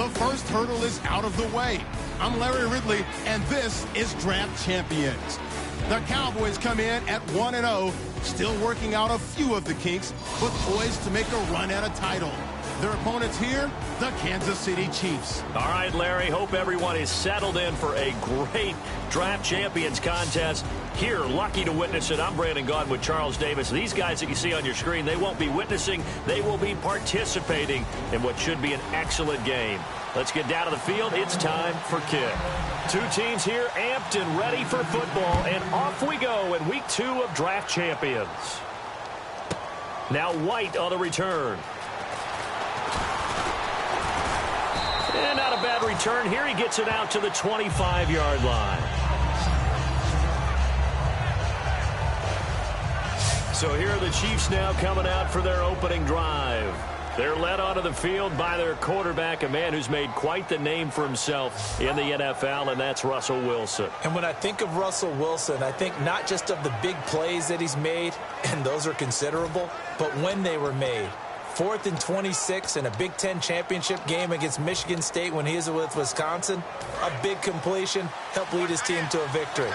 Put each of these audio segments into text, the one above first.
The first hurdle is out of the way. I'm Larry Ridley, and this is Draft Champions. The Cowboys come in at 1-0, still working out a few of the kinks, but poised to make a run at a title. Their opponents here, the Kansas City Chiefs. All right, Larry, hope everyone is settled in for a great Draft Champions contest. Here, lucky to witness it. I'm Brandon Gaudin with Charles Davis. These guys that you see on your screen, they won't be witnessing. They will be participating in what should be an excellent game. Let's get down to the field. It's time for kick. Two teams here amped and ready for football, and off we go in week 2 of Draft Champions. Now White on the return. And not a bad return here. He gets it out to the 25-yard line. So here are the Chiefs now coming out for their opening drive. They're led onto the field by their quarterback, a man who's made quite the name for himself in the NFL, and that's Russell Wilson. And when I think of Russell Wilson, I think not just of the big plays that he's made, and those are considerable, but when they were made. 4th and 26 in a Big Ten championship game against Michigan State when he was with Wisconsin. A big completion helped lead his team to a victory.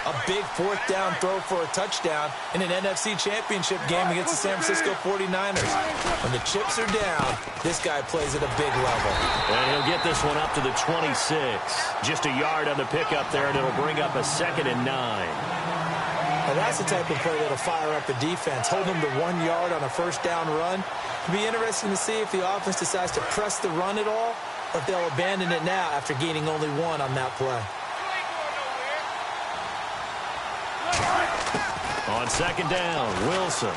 A big 4th down throw for a touchdown in an NFC championship game against the San Francisco 49ers. When the chips are down, this guy plays at a big level. And he'll get this one up to the 26. Just a yard on the pickup there, and it'll bring up a 2nd and 9. Now that's the type of play that'll fire up a defense. Hold them to 1 yard on a first down run. It'll be interesting to see if the offense decides to press the run at all, or if they'll abandon it now after gaining only 1 on that play. On 2nd down, Wilson.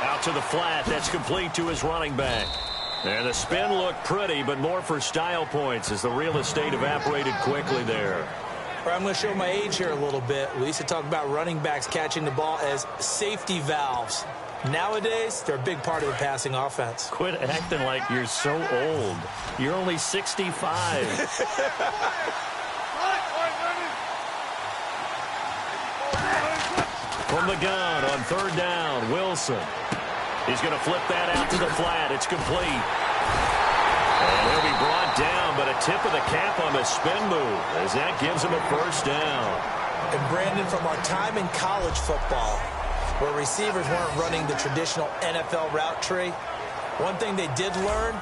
Out to the flat. That's complete to his running back. And the spin looked pretty, but more for style points as the real estate evaporated quickly there. I'm going to show my age here a little bit. We used to talk about running backs catching the ball as safety valves. Nowadays, they're a big part of the passing offense. Quit acting like you're so old. You're only 65. From the gun on 3rd down, Wilson. He's going to flip that out to the flat. It's complete. And he'll be brought down, but a tip of the cap on the spin move as that gives him a first down. And Brandon, from our time in college football, where receivers weren't running the traditional NFL route tree, one thing they did learn,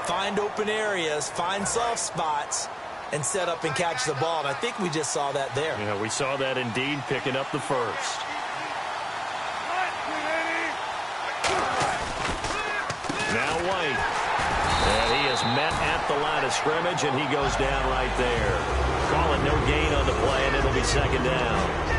find open areas, find soft spots, and set up and catch the ball. And I think we just saw that there. Yeah, we saw that indeed, picking up the first. Now White. And he is met at the line of scrimmage, and he goes down right there. Call it no gain on the play, and it'll be 2nd down.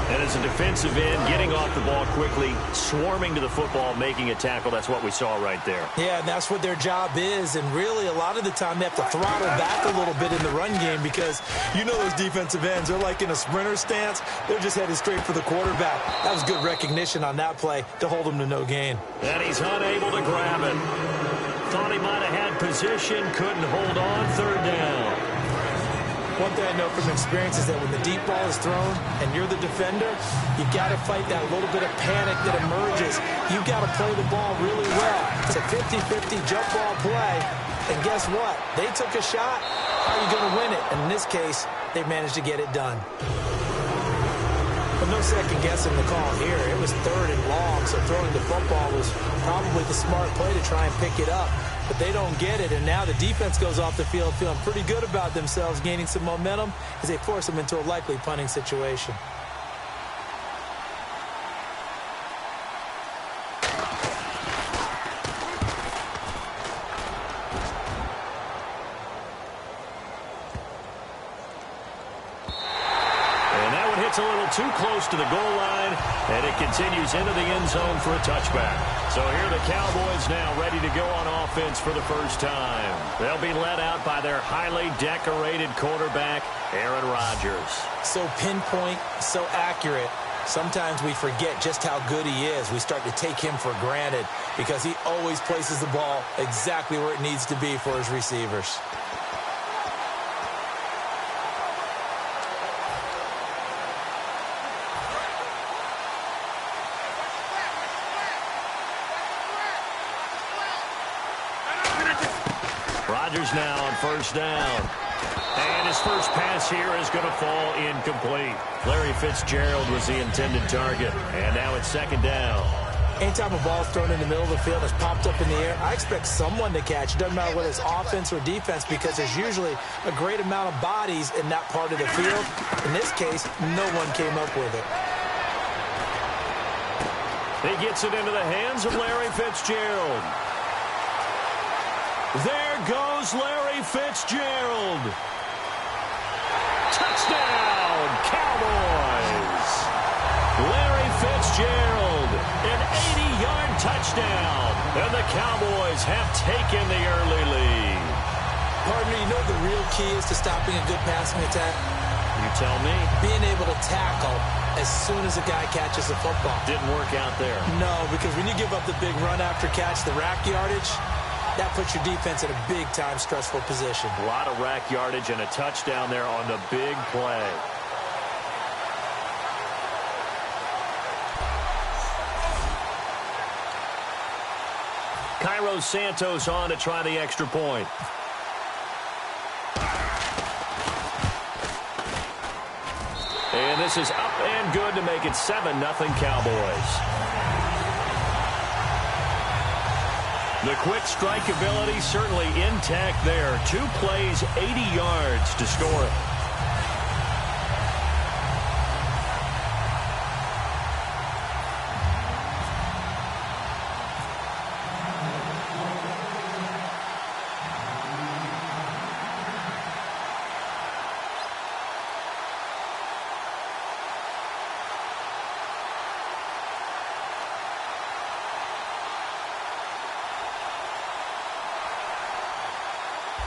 And as a defensive end, getting off the ball quickly, swarming to the football, making a tackle, that's what we saw right there. Yeah, and that's what their job is. And really, a lot of the time, they have to throttle back a little bit in the run game because you know those defensive ends, they're like in a sprinter stance. They're just headed straight for the quarterback. That was good recognition on that play to hold him to no gain. And he's unable to grab it. Thought he might have had position, couldn't hold on, 3rd down. One thing I know from experience is that when the deep ball is thrown and you're the defender, you got to fight that little bit of panic that emerges. You got to play the ball really well. It's a 50-50 jump ball play. And guess what? They took a shot. How are you going to win it? And in this case, they managed to get it done. But no second guessing the call here. It was 3rd and long, so throwing the football was probably the smart play to try and pick it up. But they don't get it, and now the defense goes off the field feeling pretty good about themselves, gaining some momentum as they force them into a likely punting situation. A little too close to the goal line, and it continues into the end zone for a touchback. So here are the Cowboys now ready to go on offense for the first time. They'll be led out by their highly decorated quarterback, Aaron Rodgers. So pinpoint, so accurate. Sometimes we forget just how good he is. We start to take him for granted because he always places the ball exactly where it needs to be for his receivers. Rodgers now on first down. And his first pass here is going to fall incomplete. Larry Fitzgerald was the intended target. And now it's second down. Anytime a ball's thrown in the middle of the field, it's popped up in the air, I expect someone to catch. It doesn't matter whether it's offense or defense, because there's usually a great amount of bodies in that part of the field. In this case, no one came up with it. He gets it into the hands of Larry Fitzgerald. There goes Larry Fitzgerald. Touchdown, Cowboys. Larry Fitzgerald, an 80-yard touchdown. And the Cowboys have taken the early lead. Partner, you know what the real key is to stopping a good passing attack? You tell me. Being able to tackle as soon as a guy catches the football. Didn't work out there. No, because when you give up the big run after catch, the rack yardage, that puts your defense in a big-time stressful position. A lot of rack yardage and a touchdown there on the big play. Cairo Santos on to try the extra point. And this is up and good to make it 7-0 Cowboys. The quick strike ability certainly intact there. 2 plays, 80 yards to score it.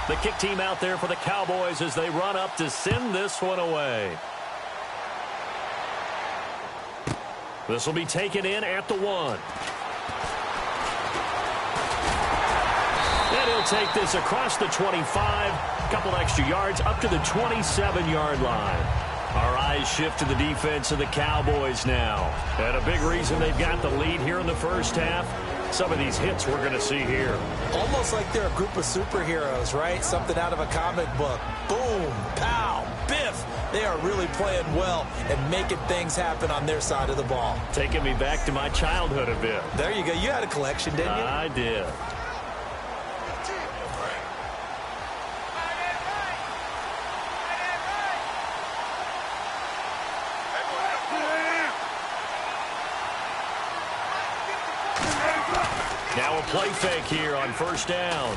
The kick team out there for the Cowboys as they run up to send this one away. This will be taken in at the 1. And he'll take this across the 25. A couple extra yards up to the 27-yard line. Our eyes shift to the defense of the Cowboys now. And a big reason they've got the lead here in the first half. Some of these hits we're going to see here. Almost like they're a group of superheroes, right? Something out of a comic book. Boom, pow, biff. They are really playing well and making things happen on their side of the ball. Taking me back to my childhood a bit. There you go. You had a collection, didn't you? I did. Now a play fake here on first down.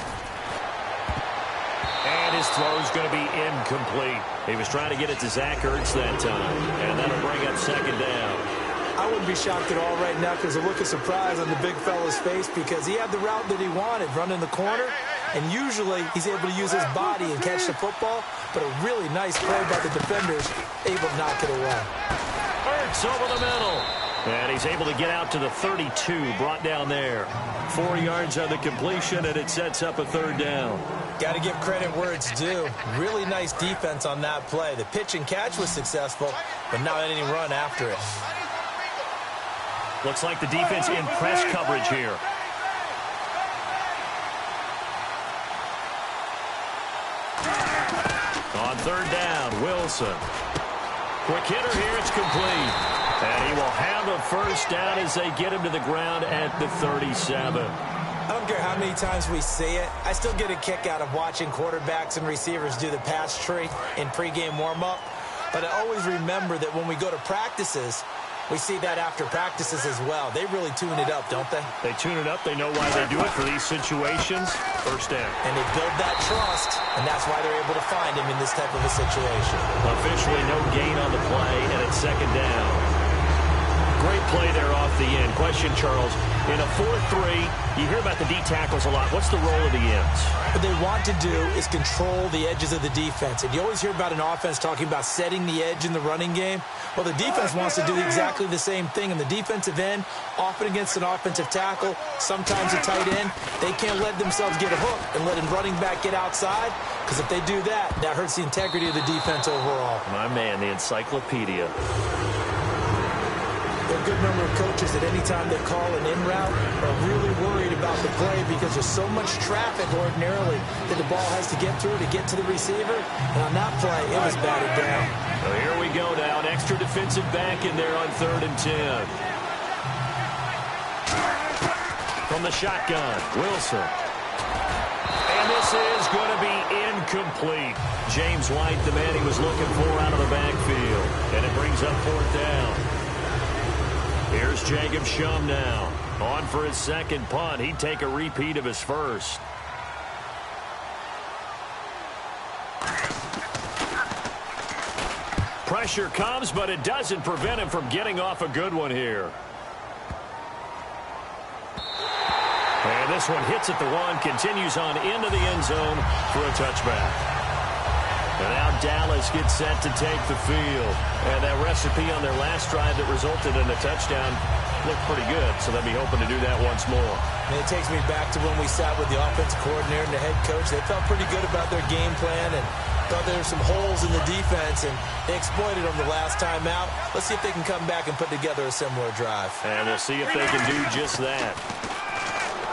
And his throw's going to be incomplete. He was trying to get it to Zach Ertz that time. And that'll bring up second down. I wouldn't be shocked at all right now because there's a look of surprise on the big fella's face because he had the route that he wanted, running the corner. And usually he's able to use his body and catch the football. But a really nice play by the defenders, able to knock it away. Ertz over the middle. And he's able to get out to the 32, brought down there. 4 yards on the completion, and it sets up a third down. Got to give credit where it's due. Really nice defense on that play. The pitch and catch was successful, but not any run after it. Looks like the defense in press coverage here. On third down, Wilson. Quick hitter here, it's complete. And he will have a first down as they get him to the ground at the 37. I don't care how many times we see it. I still get a kick out of watching quarterbacks and receivers do the pass tree in pregame warm-up. But I always remember that when we go to practices, we see that after practices as well. They really tune it up, don't they? They tune it up. They know why they do it for these situations. First down. And they build that trust, and that's why they're able to find him in this type of a situation. Officially no gain on the play, and it's second down. Great play there off the end. Question, Charles, in a 4-3, you hear about the D tackles a lot. What's the role of the ends? What they want to do is control the edges of the defense. And you always hear about an offense talking about setting the edge in the running game. Well, the defense wants to do exactly the same thing. And the defensive end, often against an offensive tackle, sometimes a tight end, they can't let themselves get a hook and let a running back get outside. Because if they do that, that hurts the integrity of the defense overall. My man, the encyclopedia. They're good number of coaches that anytime they call an in route are really worried about the play because there's so much traffic ordinarily that the ball has to get through to get to the receiver. And on that play, it was batted down. So here we go now. An extra defensive back in there on 3rd and 10. From the shotgun, Wilson. And this is going to be incomplete. James White, the man he was looking for out of the backfield. And it brings up 4th down. Here's Jacob Shum now. On for his second punt. He'd take a repeat of his first. Pressure comes, but it doesn't prevent him from getting off a good one here. And this one hits at the 1, continues on into the end zone for a touchback. And now Dallas gets set to take the field. And that recipe on their last drive that resulted in a touchdown looked pretty good, so they'll be hoping to do that once more. And it takes me back to when we sat with the offensive coordinator and the head coach. They felt pretty good about their game plan and thought there were some holes in the defense, and they exploited them the last time out. Let's see if they can come back and put together a similar drive. And we'll see if they can do just that.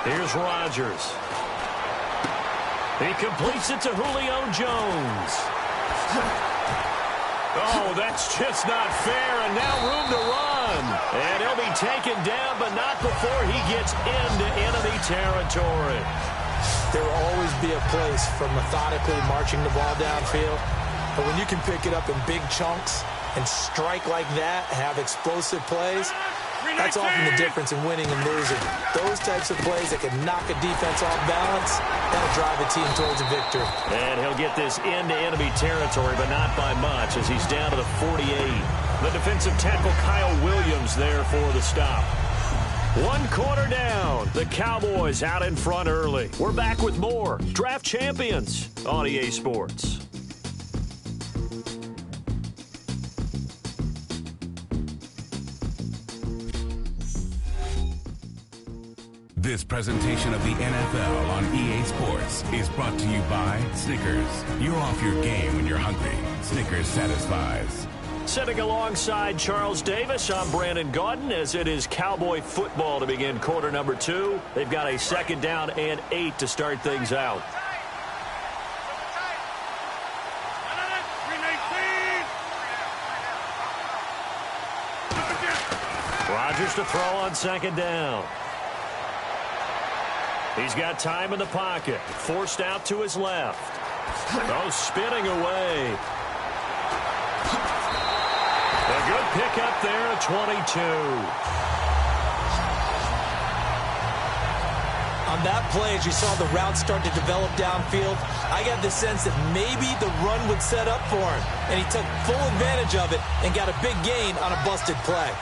Here's Rodgers. He completes it to Julio Jones. Oh, that's just not fair, and now room to run. And he'll be taken down, but not before he gets into enemy territory. There will always be a place for methodically marching the ball downfield, but when you can pick it up in big chunks and strike like that, have explosive plays, that's often the difference in winning and losing. Those types of plays that can knock a defense off balance, that'll drive a team towards a victory. And he'll get this into enemy territory, but not by much, as he's down to the 48. The defensive tackle Kyle Williams there for the stop. 1 quarter down. The Cowboys out in front early. We're back with more Draft Champions on EA Sports. This presentation of the NFL on EA Sports is brought to you by Snickers. You're off your game when you're hungry. Snickers satisfies. Sitting alongside Charles Davis, I'm Brandon Gaudin, as it is Cowboy football to begin quarter number 2. They've got a 2nd down and 8 to start things out. Rodgers to throw on 2nd down. He's got time in the pocket. Forced out to his left. Oh, spinning away. A good pickup there at 22. On that play, as you saw the route start to develop downfield, I got the sense that maybe the run would set up for him. And he took full advantage of it and got a big gain on a busted play.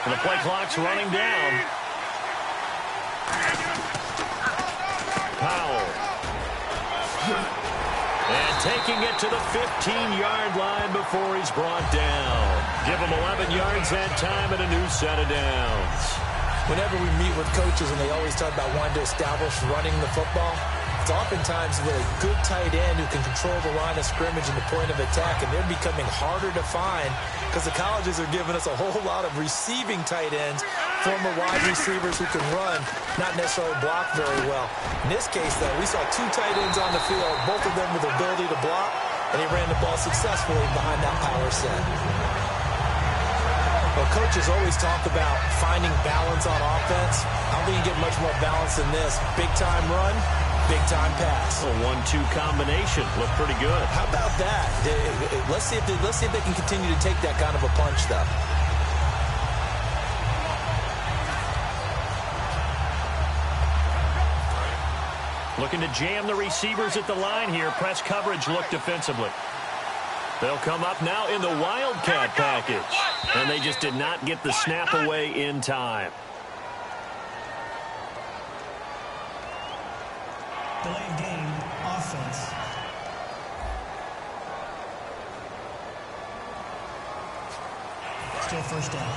And the play clock's running down. Powell. And taking it to the 15-yard line before he's brought down. Give him 11 yards that time and a new set of downs. Whenever we meet with coaches and they always talk about wanting to establish running the football, it's oftentimes with a good tight end who can control the line of scrimmage and the point of attack, and they're becoming harder to find because the colleges are giving us a whole lot of receiving tight ends, former wide receivers who can run, not necessarily block very well. In this case, though, we saw 2 tight ends on the field, both of them with the ability to block, and he ran the ball successfully behind that power set. Well, coaches always talk about finding balance on offense. I don't think you get much more balance than this. Big-time run, big-time pass. A 1-2 combination. Looked pretty good. How about that? Let's see if they can continue to take that kind of a punch, though. Looking to jam the receivers at the line here. Press coverage look defensively. They'll come up now in the Wildcat package. And they just did not get the snap away in time. Delayed game, offense. Still 1st down.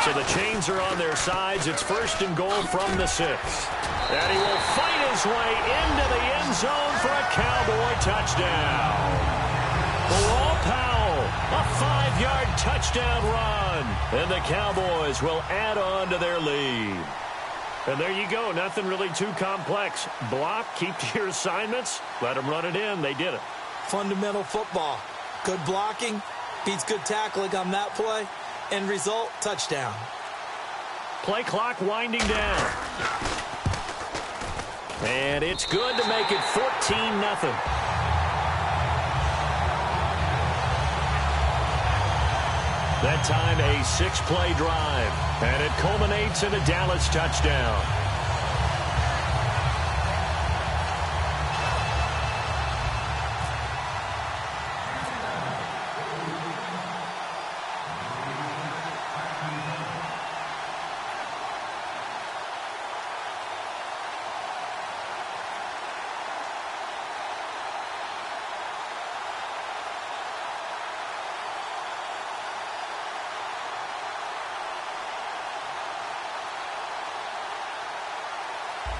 So the chains are on their sides. It's 1st and goal from the 6. And he will fight his way into the end zone for a Cowboy touchdown. Bilal Powell, a 5-yard touchdown run. And the Cowboys will add on to their lead. And there you go. Nothing really too complex. Block, keep to your assignments, let them run it in. They did it. Fundamental football. Good blocking beats good tackling on that play. End result, touchdown. Play clock winding down. And it's good to make it 14-0. That time a 6-play drive. And it culminates in a Dallas touchdown.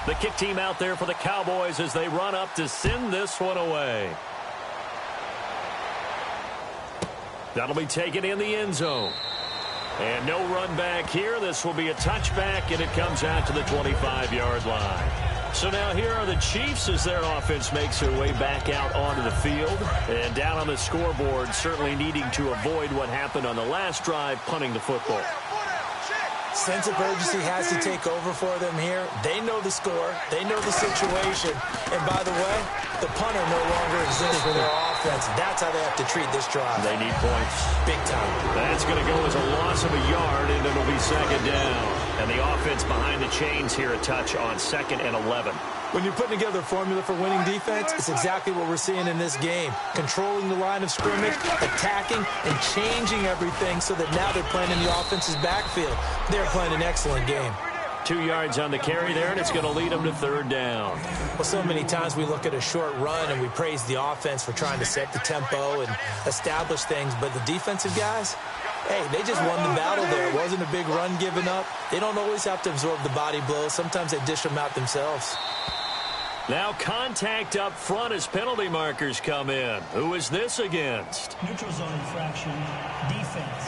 The kick team out there for the Cowboys as they run up to send this one away. That'll be taken in the end zone. And no run back here. This will be a touchback, and it comes out to the 25-yard line. So now here are the Chiefs as their offense makes their way back out onto the field. And down on the scoreboard, certainly needing to avoid what happened on the last drive, punting the football. Sense of urgency has to take over for them here. They know the score. They know the situation. And by the way, the punter no longer exists for their offense. That's how they have to treat this drive. They need points. Big time. That's going to go as a loss of a yard, and it'll be 2nd down. And the offense behind the chains here a touch on 2nd and 11. When you're putting together a formula for winning defense, it's exactly what we're seeing in this game. Controlling the line of scrimmage, attacking, and changing everything so that now they're playing in the offense's backfield. They're playing an excellent game. 2 yards on the carry there, and it's going to lead them to 3rd down. Well, so many times we look at a short run and we praise the offense for trying to set the tempo and establish things, but the defensive guys, hey, they just won the battle there. It wasn't a big run given up. They don't always have to absorb the body blows. Sometimes they dish them out themselves. Now contact up front as penalty markers come in. Who is this against? Neutral zone infraction, defense.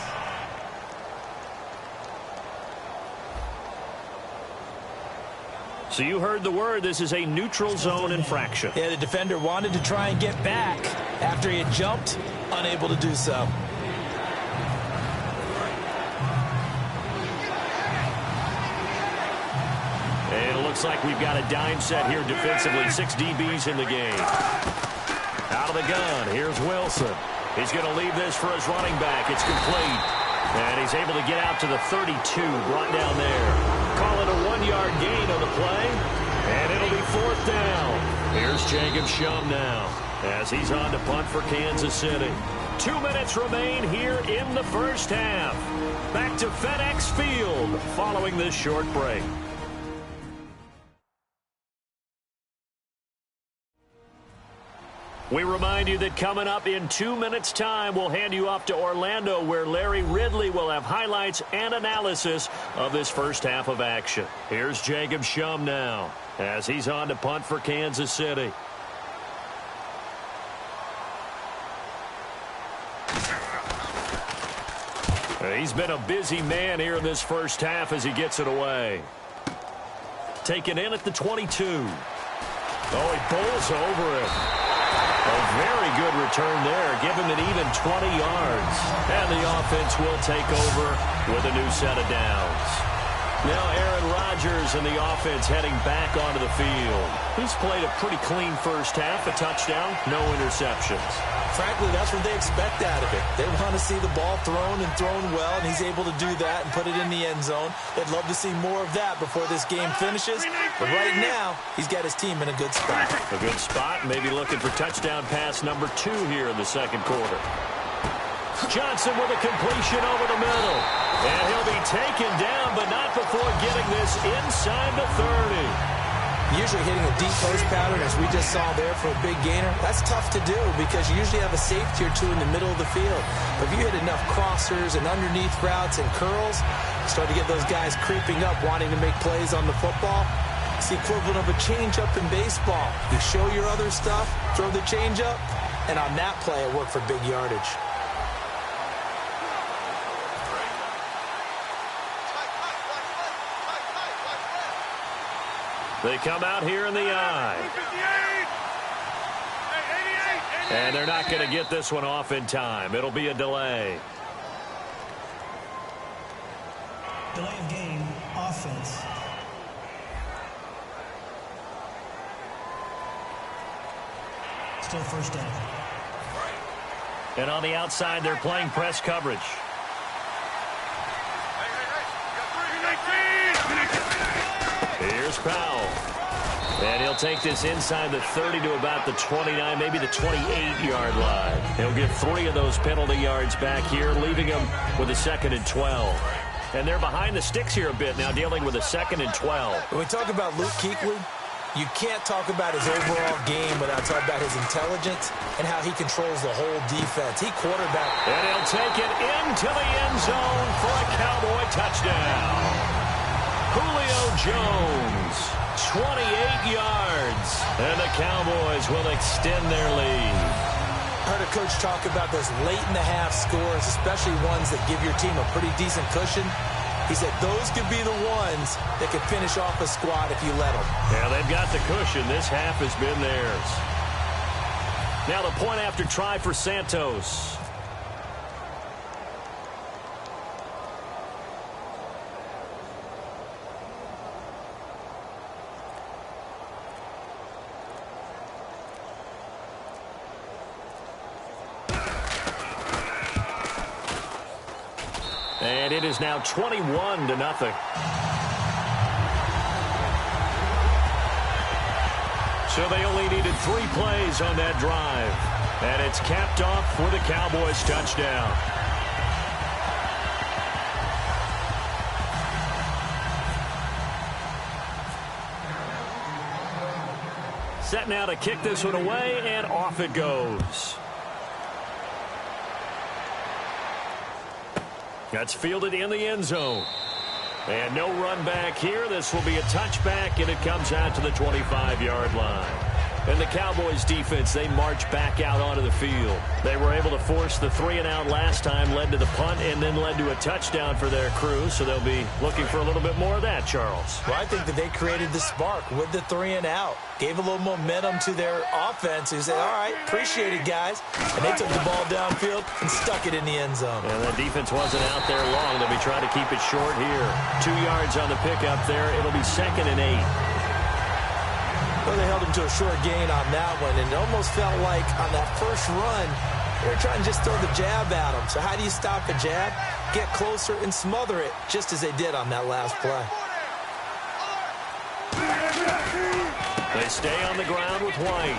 So you heard the word. This is a neutral zone infraction. Yeah, the defender wanted to try and get back after he had jumped, unable to do so. And it looks like we've got a dime set here defensively. 6 DBs in the game. Out of the gun, here's Wilson. He's going to leave this for his running back. It's complete. And he's able to get out to the 32, brought down there. Call it a 1-yard gain on the play. And it'll be 4th down. Here's Jacob Shum now as he's on to punt for Kansas City. 2 minutes remain here in the first half. Back to FedEx Field following this short break. We remind you that coming up in 2 minutes' time, we'll hand you off to Orlando, where Larry Ridley will have highlights and analysis of this first half of action. Here's Jacob Shum now as he's on to punt for Kansas City. He's been a busy man here in this first half as he gets it away. Taken in at the 22. Oh, he bowls over it. A very good return there. Give him an even 20 yards. And the offense will take over with a new set of downs. Now Aaron Rodgers and the offense heading back onto the field. He's played a pretty clean first half, a touchdown, no interceptions. Frankly, that's what they expect out of it. They want to see the ball thrown and thrown well, and he's able to do that and put it in the end zone. They'd love to see more of that before this game finishes. But right now, he's got his team in a good spot. A good spot, maybe looking for touchdown pass number 2 here in the second quarter. Johnson with a completion over the middle. And he'll be taken down, but not before getting this inside the 30. Usually hitting a deep post pattern, as we just saw there for a big gainer, that's tough to do because you usually have a safety or two in the middle of the field. But if you hit enough crossers and underneath routes and curls, you start to get those guys creeping up, wanting to make plays on the football. It's the equivalent of a changeup in baseball. You show your other stuff, throw the changeup, and on that play, it worked for big yardage. They come out here in the eye. And they're not going to get this one off in time. It'll be a delay. Delay of game, offense. Still first down. And on the outside, they're playing press coverage. Here's Powell. And he'll take this inside the 30 to about the 29, maybe the 28-yard line. He'll get 3 of those penalty yards back here, leaving him with a 2nd and 12. And they're behind the sticks here a bit now, dealing with a 2nd and 12. When we talk about Luke Kuechly, you can't talk about his overall game without talking about his intelligence and how he controls the whole defense. He quarterback. And he'll take it into the end zone for a Cowboy touchdown. Julio Jones, 28 yards, and the Cowboys will extend their lead. I heard a coach talk about those late-in-the-half scores, especially ones that give your team a pretty decent cushion. He said those could be the ones that could finish off a squad if you let them. Yeah, they've got the cushion. This half has been theirs. Now the point after try for Santos. And it is now 21-0. So they only needed 3 plays on that drive. And it's capped off with a Cowboys touchdown. Set now to kick this one away, and off it goes. That's fielded in the end zone. And no run back here. This will be a touchback, and it comes out to the 25-yard line. And the Cowboys defense, they march back out onto the field. They were able to force the 3-and-out last time, led to the punt, and then led to a touchdown for their crew. So they'll be looking for a little bit more of that, Charles. Well, I think that they created the spark with the 3-and-out. Gave a little momentum to their offense, who said, all right, appreciate it, guys. And they took the ball downfield and stuck it in the end zone. And that defense wasn't out there long. They'll be trying to keep it short here. 2 yards on the pickup there. It'll be 2nd and 8. Well, they held him to a short gain on that one, and it almost felt like on that first run, they were trying to just throw the jab at him. So how do you stop a jab? Get closer and smother it, just as they did on that last play. They stay on the ground with White.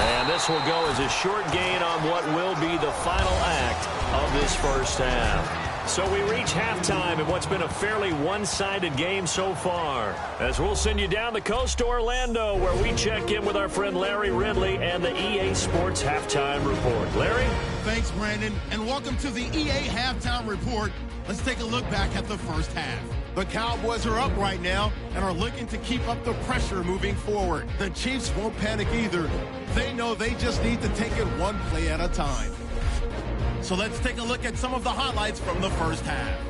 And this will go as a short gain on what will be the final act of this first half. So we reach halftime in what's been a fairly one-sided game so far, as we'll send you down the coast to Orlando, where we check in with our friend Larry Ridley and the EA Sports Halftime Report. Larry? Thanks, Brandon, and welcome to the EA Halftime Report. Let's take a look back at the first half. The Cowboys are up right now and are looking to keep up the pressure moving forward. The Chiefs won't panic either. They know they just need to take it one play at a time. So let's take a look at some of the highlights from the first half.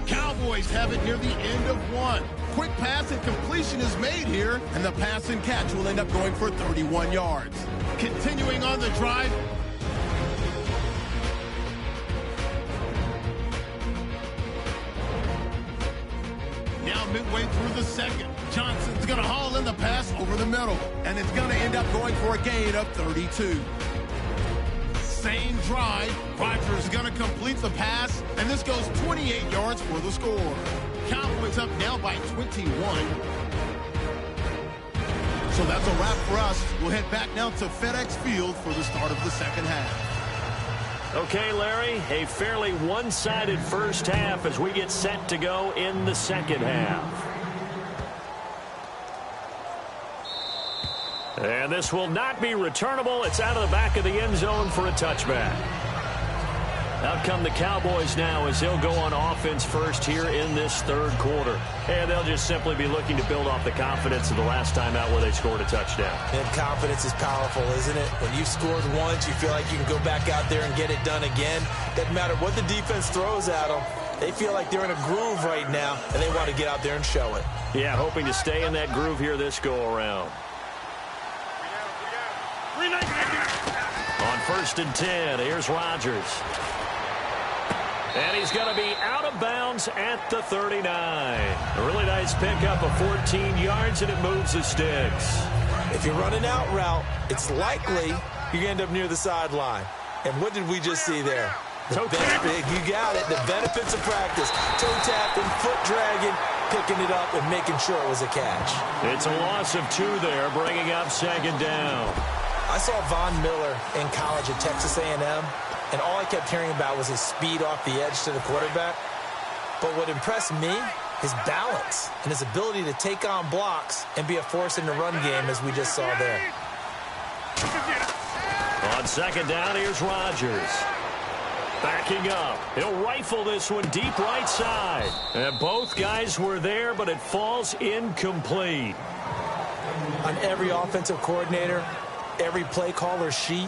Cowboys have it near the end of one. Quick pass and completion is made here, and the pass and catch will end up going for 31 yards. Continuing on the drive, midway through the second, Johnson's going to haul in the pass over the middle, and it's going to end up going for a gain of 32. Same drive, Rodgers is going to complete the pass, and this goes 28 yards for the score. Cowboys up now by 21. So that's a wrap for us. We'll head back now to FedEx Field for the start of the second half. Okay, Larry, a fairly one-sided first half as we get set to go in the second half. And this will not be returnable. It's out of the back of the end zone for a touchback. Out come the Cowboys now as they'll go on offense first here in this third quarter. And they'll just simply be looking to build off the confidence of the last time out where they scored a touchdown. And confidence is powerful, isn't it? When you've scored once, you feel like you can go back out there and get it done again. Doesn't matter what the defense throws at them. They feel like they're in a groove right now, and they want to get out there and show it. Yeah, hoping to stay in that groove here this go-around. On 1st and 10, here's Rodgers. And he's going to be out of bounds at the 39. A really nice pickup of 14 yards, and it moves the sticks. If you're running out route, it's likely you're going to end up near the sideline. And what did we just see there? You got it. The benefits of practice. Toe tapping, foot dragging, picking it up, and making sure it was a catch. It's a loss of 2 there, bringing up second down. I saw Von Miller in college at Texas A&M. And all I kept hearing about was his speed off the edge to the quarterback. But what impressed me, his balance and his ability to take on blocks and be a force in the run game, as we just saw there. On second down, here's Rodgers. Backing up. He'll rifle this one deep right side. And both guys were there, but it falls incomplete. On every offensive coordinator, every play caller sheet,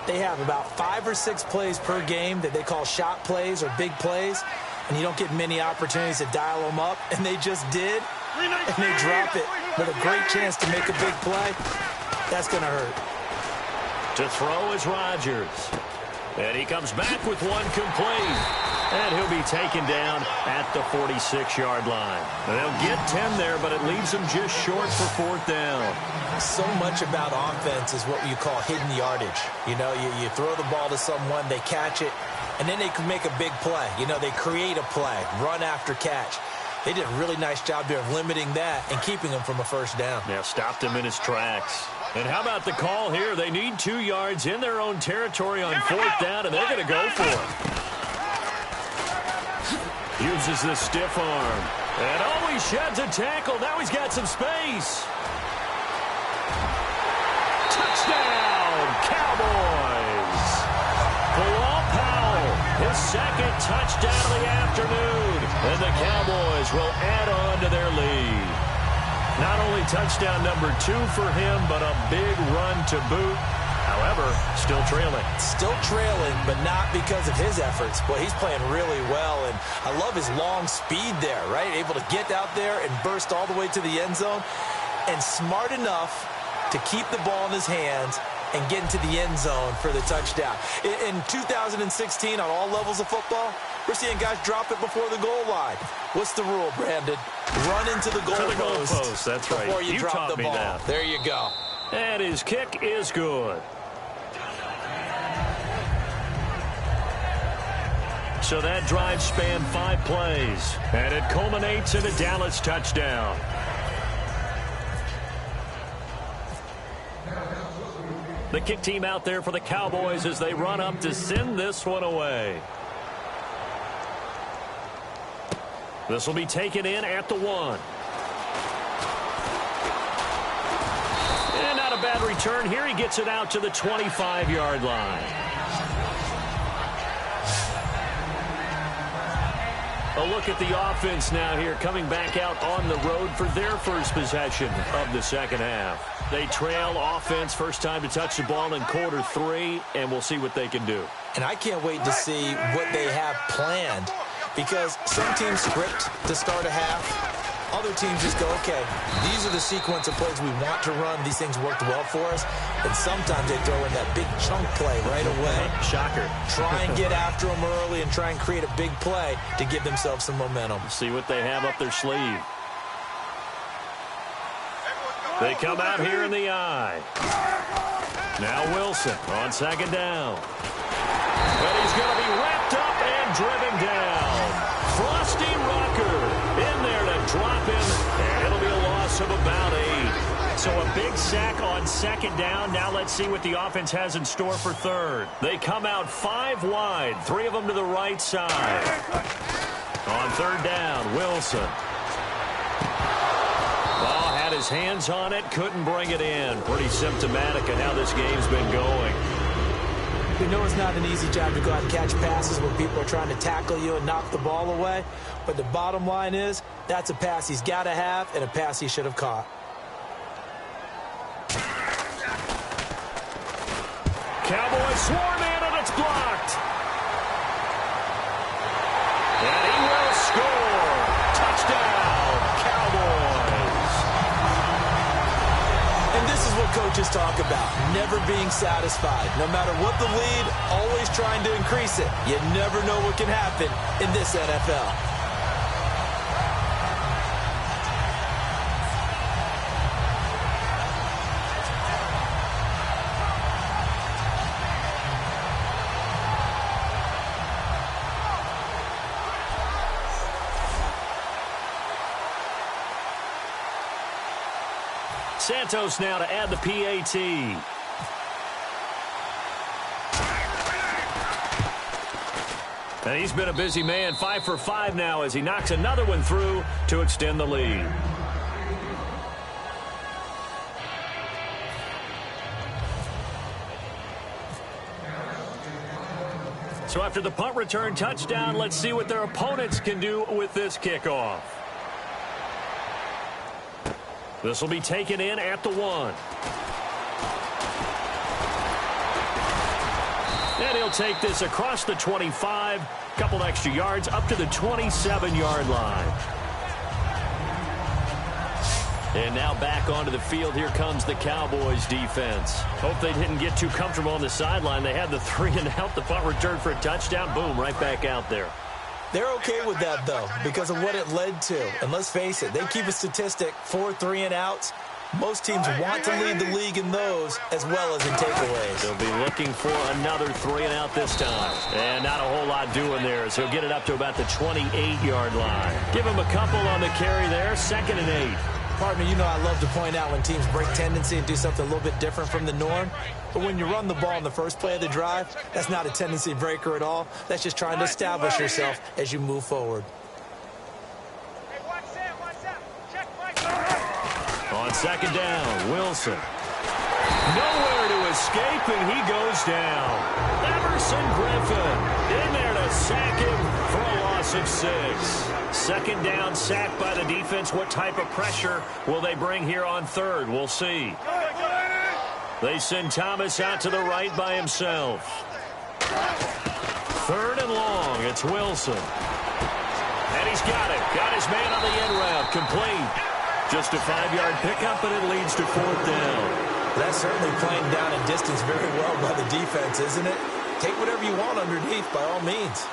they have about 5 or 6 plays per game that they call shot plays or big plays, and you don't get many opportunities to dial them up, and they just did, and they drop it with a great chance to make a big play. That's going to hurt. To throw is Rodgers, and he comes back with one complete, and he'll be taken down at the 46-yard line. They'll get 10 there, but it leaves them just short for 4th down. So much about offense is what you call hidden yardage. You know, you throw the ball to someone, they catch it, and then they can make a big play. You know, they create a play, run after catch. They did a really nice job there of limiting that and keeping him from a first down. Yeah, stopped him in his tracks. And how about the call here? They need 2 yards in their own territory on 4th down, and they're going to go for it. Uses the stiff arm. And he sheds a tackle. Now he's got some space. Touchdown, Cowboys. Bilal Powell, his second touchdown of the afternoon. And the Cowboys will add on to their lead. Not only touchdown number 2 for him, but a big run to boot. However, still trailing. Still trailing, but not because of his efforts. Boy, he's playing really well, and I love his long speed there, right? Able to get out there and burst all the way to the end zone, and smart enough to keep the ball in his hands and get into the end zone for the touchdown. In 2016, on all levels of football, we're seeing guys drop it before the goal line. What's the rule, Brandon? Run into the goal post. That's right. Before you drop the ball. That. There you go. And his kick is good. So that drive spanned 5 plays, and it culminates in a Dallas touchdown. The kick team out there for the Cowboys as they run up to send this one away. This will be taken in at the 1. And not a bad return here. He gets it out to the 25-yard line. A look at the offense now here, coming back out on the road for their first possession of the second half. They trail offense, first time to touch the ball in quarter 3, and we'll see what they can do. And I can't wait to see what they have planned, because some teams script to start a half. Other teams just go, okay, these are the sequence of plays we want to run. These things worked well for us. And sometimes they throw in that big chunk play right away. Shocker. Try and get after them early and try and create a big play to give themselves some momentum. See what they have up their sleeve. They come out here in the eye. Now Wilson on second down. But he's going to be wrapped up and driven down. Frosty Rucker in there to drop him, and it'll be a loss of about 8. So a big sack on second down. Now let's see what the offense has in store for third. They come out 5 wide, 3 of them to the right side. On third down, Wilson. Ball had his hands on it, couldn't bring it in. Pretty symptomatic of how this game's been going. We know it's not an easy job to go out and catch passes when people are trying to tackle you and knock the ball away. But the bottom line is, that's a pass he's got to have and a pass he should have caught. Cowboys swarm in, and it's blocked. And he will score. Touchdown, Cowboys. And this is what coaches talk about, never being satisfied. No matter what the lead, always trying to increase it. You never know what can happen in this NFL. Santos now to add the PAT. And he's been a busy man, 5 for 5 now as he knocks another one through to extend the lead. So after the punt return touchdown, let's see what their opponents can do with this kickoff. This will be taken in at the 1. And he'll take this across the 25, couple extra yards up to the 27-yard line. And now back onto the field. Here comes the Cowboys defense. Hope they didn't get too comfortable on the sideline. They had the 3 and out, the punt return for a touchdown. Boom, right back out there. They're okay with that, though, because of what it led to. And let's face it, they keep a statistic, 4 3-and-outs. Most teams want to lead the league in those as well as in takeaways. They'll be looking for another 3-and-out this time. And not a whole lot doing there, so he'll get it up to about the 28-yard line. Give him a couple on the carry there, 2nd and 8. Partner, you know I love to point out when teams break tendency and do something a little bit different from the norm. But when you run the ball in the first play of the drive, that's not a tendency breaker at all. That's just trying to establish yourself as you move forward. On 2nd down, Wilson. Nowhere to escape, and he goes down. Emerson Griffin in there to sack him for a loss of 6. 2nd down, sack by the defense. What type of pressure will they bring here on 3rd? We'll see. They send Thomas out to the right by himself. 3rd and long. It's Wilson. And he's got it. Got his man on the end route. Complete. Just a 5-yard pickup, and it leads to 4th down. That's certainly playing down a distance very well by the defense, isn't it? Take whatever you want underneath by all means.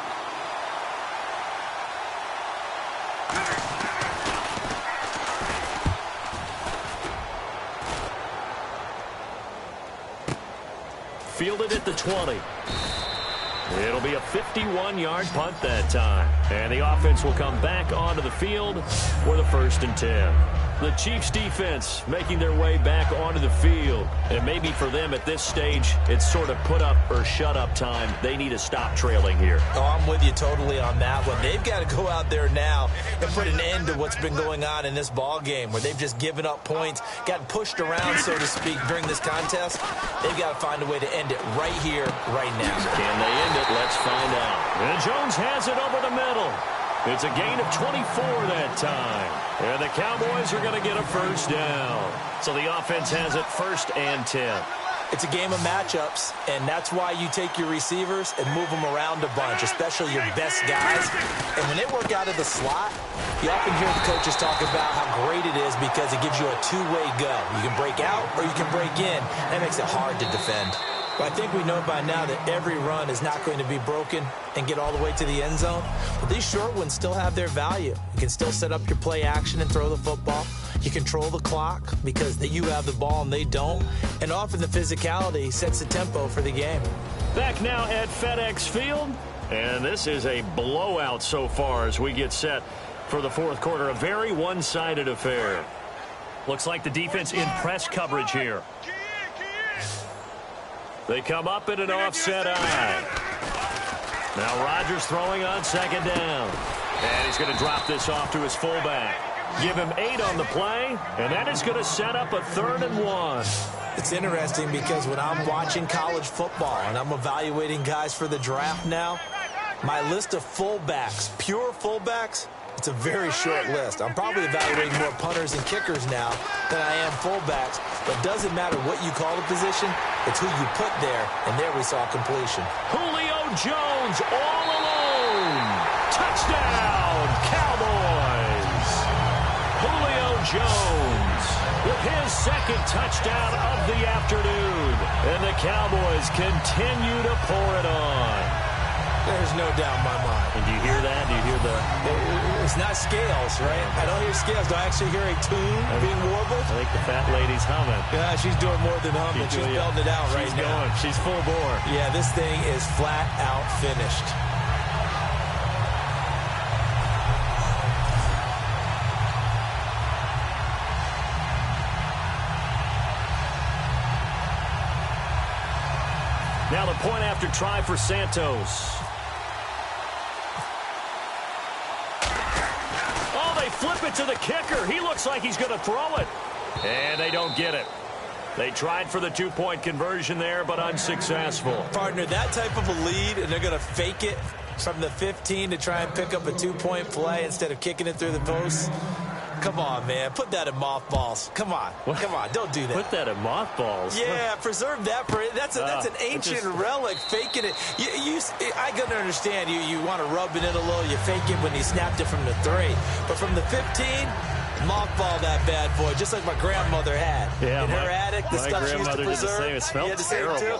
Fielded at the 20. It'll be a 51-yard punt that time. And the offense will come back onto the field for the 1st and 10. The Chiefs defense making their way back onto the field. And maybe for them at this stage, it's sort of put up or shut up time. They need to stop trailing here. Oh, I'm with you totally on that one. They've got to go out there now and put an end to what's been going on in this ball game where they've just given up points, gotten pushed around, so to speak, during this contest. They've got to find a way to end it right here, right now. Can they end it? Let's find out. And Jones has it over the middle. It's a gain of 24 that time. And the Cowboys are going to get a 1st down. So the offense has it 1st and 10. It's a game of matchups, and that's why you take your receivers and move them around a bunch, especially your best guys. And when they work out of the slot, you often hear the coaches talk about how great it is because it gives you a two-way go. You can break out or you can break in. That makes it hard to defend. But I think we know by now that every run is not going to be broken and get all the way to the end zone. But these short ones still have their value. You can still set up your play action and throw the football. You control the clock because you have the ball and they don't. And often the physicality sets the tempo for the game. Back now at FedEx Field. And this is a blowout so far as we get set for the 4th quarter. A very one-sided affair. Looks like the defense in press coverage here. They come up in an offset eye. Now Rodgers throwing on second down. And he's going to drop this off to his fullback. Give him 8 on the play, and that is going to set up a 3rd and 1. It's interesting because when I'm watching college football and I'm evaluating guys for the draft now, my list of fullbacks, pure fullbacks, it's a very short list. I'm probably evaluating more punters and kickers now than I am fullbacks, but it doesn't matter what you call the position, it's who you put there, and there we saw completion. Julio Jones all alone. Touchdown, Cowboys. Julio Jones with his 2nd touchdown of the afternoon. And the Cowboys continue to pour it on. There's no doubt in my mind. And do you hear that? Do you hear the... It's not scales, right? I don't hear scales. Do I actually hear a tune being warbled? I think the fat lady's humming. Yeah, she's doing more than humming. She's belting it out right now. She's full bore. Yeah, this thing is flat out finished. Now the point after try for Santos. Oh, they flip it to the kicker. He looks like he's going to throw it. And they don't get it. They tried for the 2-point conversion there, but unsuccessful. Partner, that type of a lead, and they're going to fake it from the 15 to try and pick up a 2-point play instead of kicking it through the post. Come on, man. Put that in mothballs. Come on. What? Come on. Don't do that. Put that in mothballs? Yeah, preserve that. That's an ancient relic, faking it. I can understand you want to rub it in a little. You fake it when he snapped it from the 3. But from the 15, mothball that bad boy, just like my grandmother had. Yeah, in her attic, the stuff she used to preserve. Did the same. It smelled terrible. Too?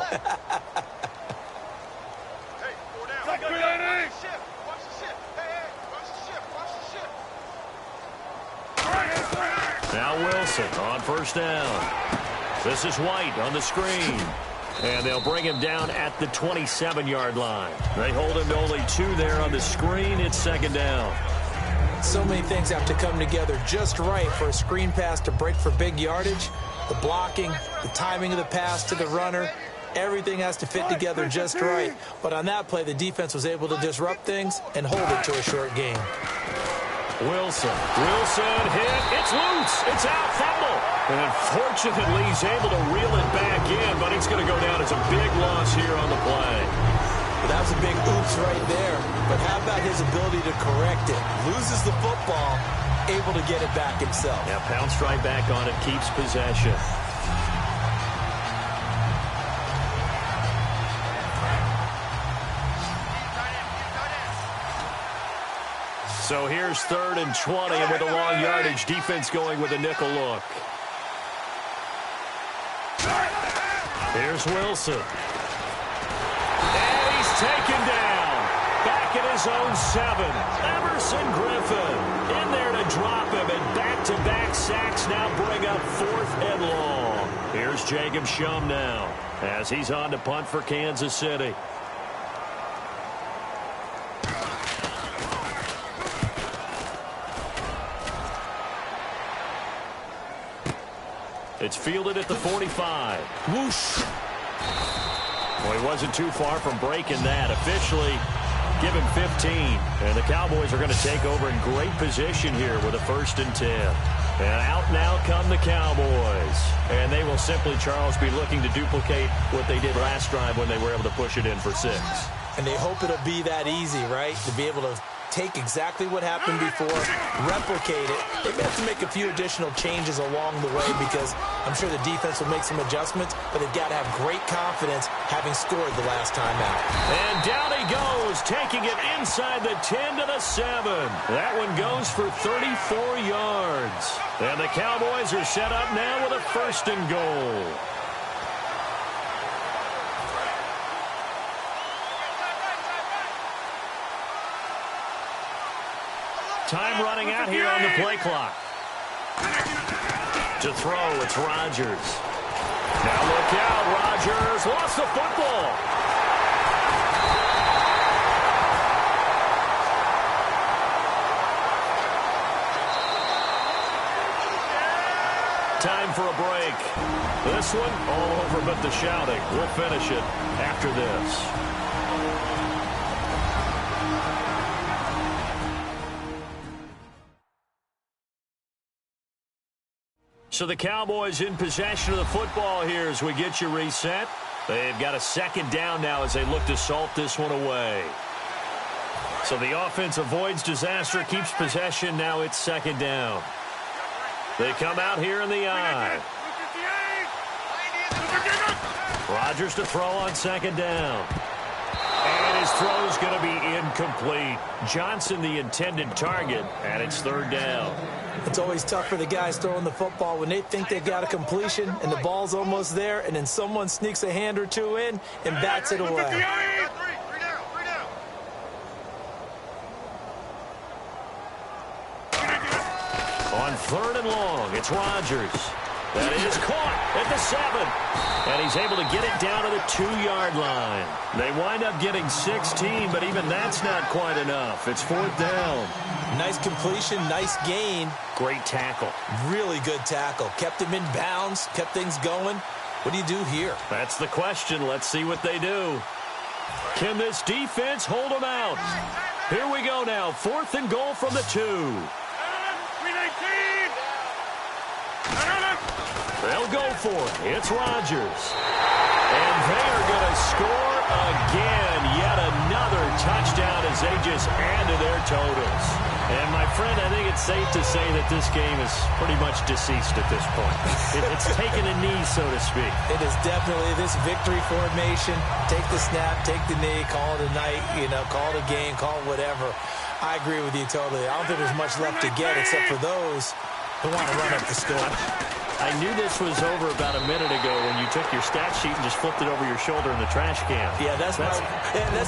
Now Wilson on 1st down. This is White on the screen. And they'll bring him down at the 27-yard line. They hold him to only 2 there on the screen. It's 2nd down. So many things have to come together just right for a screen pass to break for big yardage. The blocking, the timing of the pass to the runner, everything has to fit together just right. But on that play, the defense was able to disrupt things and hold it to a short game. Wilson hit. It's loose. It's out. Fumble. And unfortunately, he's able to reel it back in, but it's going to go down as a big loss here on the play. That was a big oops right there. But how about his ability to correct it? Loses the football, able to get it back himself. Yeah, pounced right back on it, keeps possession. So here's 3rd and 20, and with a long yardage, defense going with a nickel look. Here's Wilson. And he's taken down. Back at his own 7. Emerson Griffin in there to drop him, and back-to-back sacks now bring up 4th and long. Here's Jacob Shum now as he's on to punt for Kansas City. It's fielded at the 45. Whoosh. Well, he wasn't too far from breaking that. Officially, give him 15. And the Cowboys are going to take over in great position here with a 1st and 10. And out now come the Cowboys. And they will simply, Charles, be looking to duplicate what they did last drive when they were able to push it in for 6. And they hope it'll be that easy, right? To be able to take exactly what happened before, replicate it. They may have to make a few additional changes along the way because I'm sure the defense will make some adjustments, but they've got to have great confidence having scored the last time out. And down he goes, taking it inside the 10 to the 7. That one goes for 34 yards. And the Cowboys are set up now with a 1st and goal. Time running out here on the play clock. To throw, it's Rodgers. Now look out, Rodgers lost the football. This one all over but the shouting. We'll finish it after this. So the Cowboys in possession of the football here as we get you reset. They've got a second down now as they look to salt this one away. So the offense avoids disaster, keeps possession. Now it's second down. They come out here in the eye. Rodgers to throw on second down. And his throw is going to be incomplete. Johnson the intended target, and it's third down. It's always tough for the guys throwing the football when they think they've got a completion and the ball's almost there, and then someone sneaks a hand or two in and bats it away. On third and long, it's Rodgers. That is caught at the 7. And he's able to get it down to the 2-yard line. They wind up getting 16, but even that's not quite enough. It's fourth down. Nice completion, nice gain. Great tackle. Really good tackle. Kept him in bounds, kept things going. What do you do here? That's the question. Let's see what they do. Can this defense hold them out? Here we go now. Fourth and goal from the 2. They'll go for it. It's Rodgers. And they're going to score again. Yet another touchdown as they just add to their totals. And, my friend, I think it's safe to say that this game is pretty much deceased at this point. It's taken a knee, so to speak. It is definitely this victory formation. Take the snap, take the knee, call it a night, call it a game, call it whatever. I agree with you totally. I don't think there's much left to get except for those who want to run up the score. I knew this was over about a minute ago when you took your stat sheet and just flipped it over your shoulder in the trash can. Yeah, that's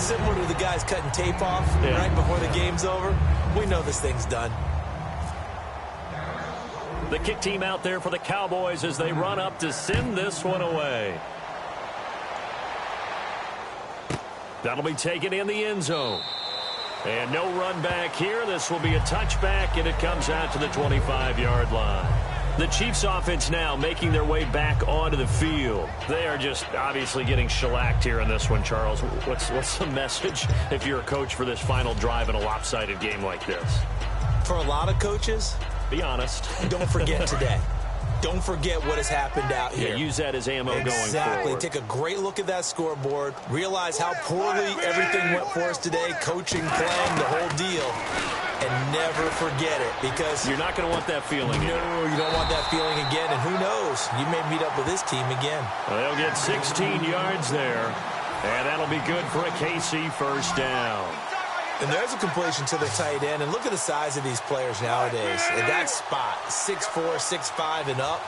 similar to the guys cutting tape off right before the game's over. We know this thing's done. The kick team out there for the Cowboys as they run up to send this one away. That'll be taken in the end zone. And no run back here. This will be a touchback, and it comes out to the 25-yard line. The Chiefs offense now making their way back onto the field. They are just obviously getting shellacked here in this one, Charles. What's the message if you're a coach for this final drive in a lopsided game like this? For a lot of coaches, be honest. Don't forget today. Don't forget what has happened out here. Yeah, use that as ammo going forward. Exactly. Take a great look at that scoreboard. Realize how poorly everything went for us today. Coaching, playing, the whole deal. And never forget it, because you're not going to want that feeling. No, you don't want that feeling again. And who knows? You may meet up with this team again. Well, they'll get 16 yards there. And that'll be good for a KC first down. And there's a completion to the tight end. And look at the size of these players nowadays. At that spot, 6'4", 6'5", and up.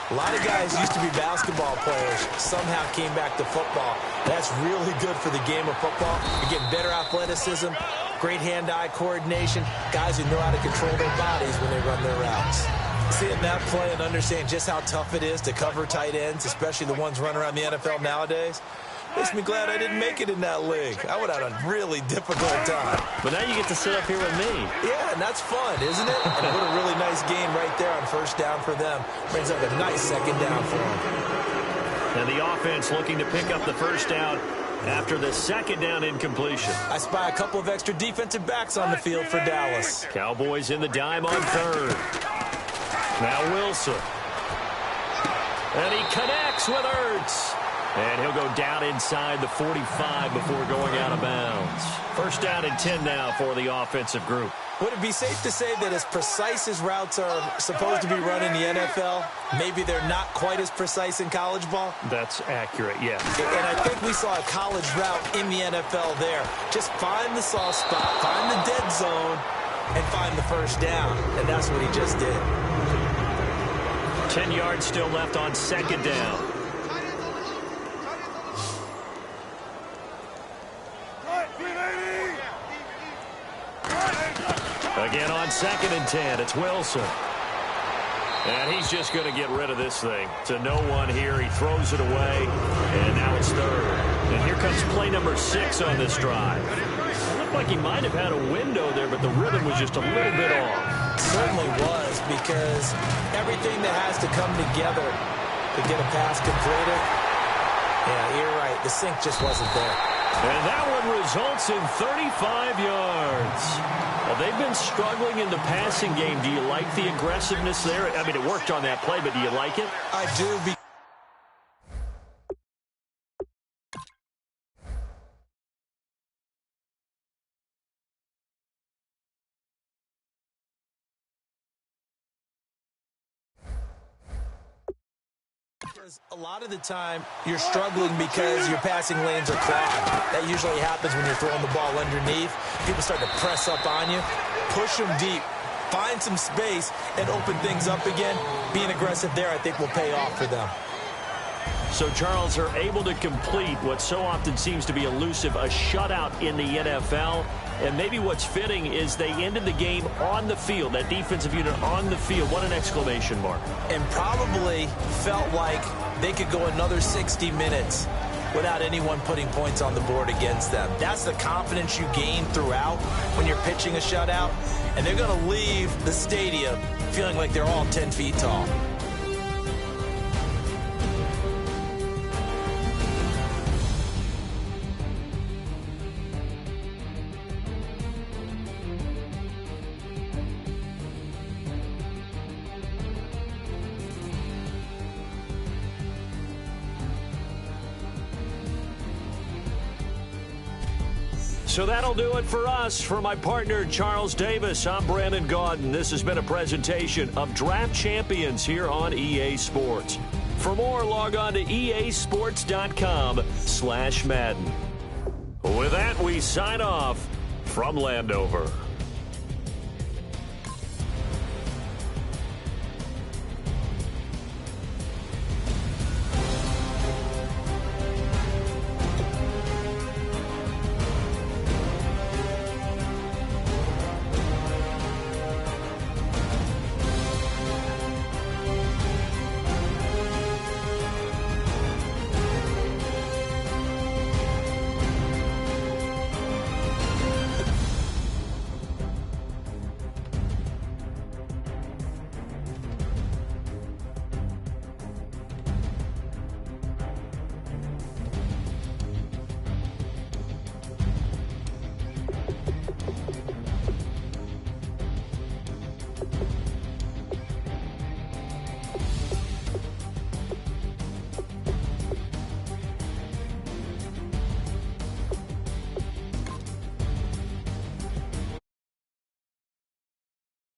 A lot of guys used to be basketball players, somehow came back to football. That's really good for the game of football. You're getting better athleticism, great hand-eye coordination, guys who know how to control their bodies when they run their routes. Seeing that play and understanding just how tough it is to cover tight ends, especially the ones running around the NFL nowadays, makes me glad I didn't make it in that league. I would have had a really difficult time. But now you get to sit up here with me. Yeah, and that's fun, isn't it? And what a really nice game right there on first down for them. Brings up a nice second down for them. And the offense looking to pick up the first down after the second down incompletion. I spy a couple of extra defensive backs on the field for Dallas. Cowboys in the dime on third. Now Wilson. And he connects with Ertz. And he'll go down inside the 45 before going out of bounds. First down and 10 now for the offensive group. Would it be safe to say that as precise as routes are supposed to be run in the NFL, maybe they're not quite as precise in college ball? That's accurate, yes. And I think we saw a college route in the NFL there. Just find the soft spot, find the dead zone, and find the first down. And that's what he just did. 10 yards still left on second down. Again on second and 10, it's Wilson. And he's just going to get rid of this thing. To no one here, he throws it away, and now it's third. And here comes play number 6 on this drive. It looked like he might have had a window there, but the rhythm was just a little bit off. Certainly was, because everything that has to come together to get a pass completed. Yeah, you're right. The sink just wasn't there. And that one results in 35 yards. Well, they've been struggling in the passing game. Do you like the aggressiveness there? I mean, it worked on that play, but do you like it? I do. A lot of the time, you're struggling because your passing lanes are clogged. That usually happens when you're throwing the ball underneath. People start to press up on you. Push them deep. Find some space and open things up again. Being aggressive there, I think, will pay off for them. So, Charles, are able to complete what so often seems to be elusive, a shutout in the NFL. And maybe what's fitting is they ended the game on the field, that defensive unit on the field. What an exclamation mark. And probably felt like they could go another 60 minutes without anyone putting points on the board against them. That's the confidence you gain throughout when you're pitching a shutout. And they're going to leave the stadium feeling like they're all 10 feet tall. So that'll do it for us. For my partner, Charles Davis, I'm Brandon Gaudin. This has been a presentation of Draft Champions here on EA Sports. For more, log on to easports.com/Madden. With that, we sign off from Landover.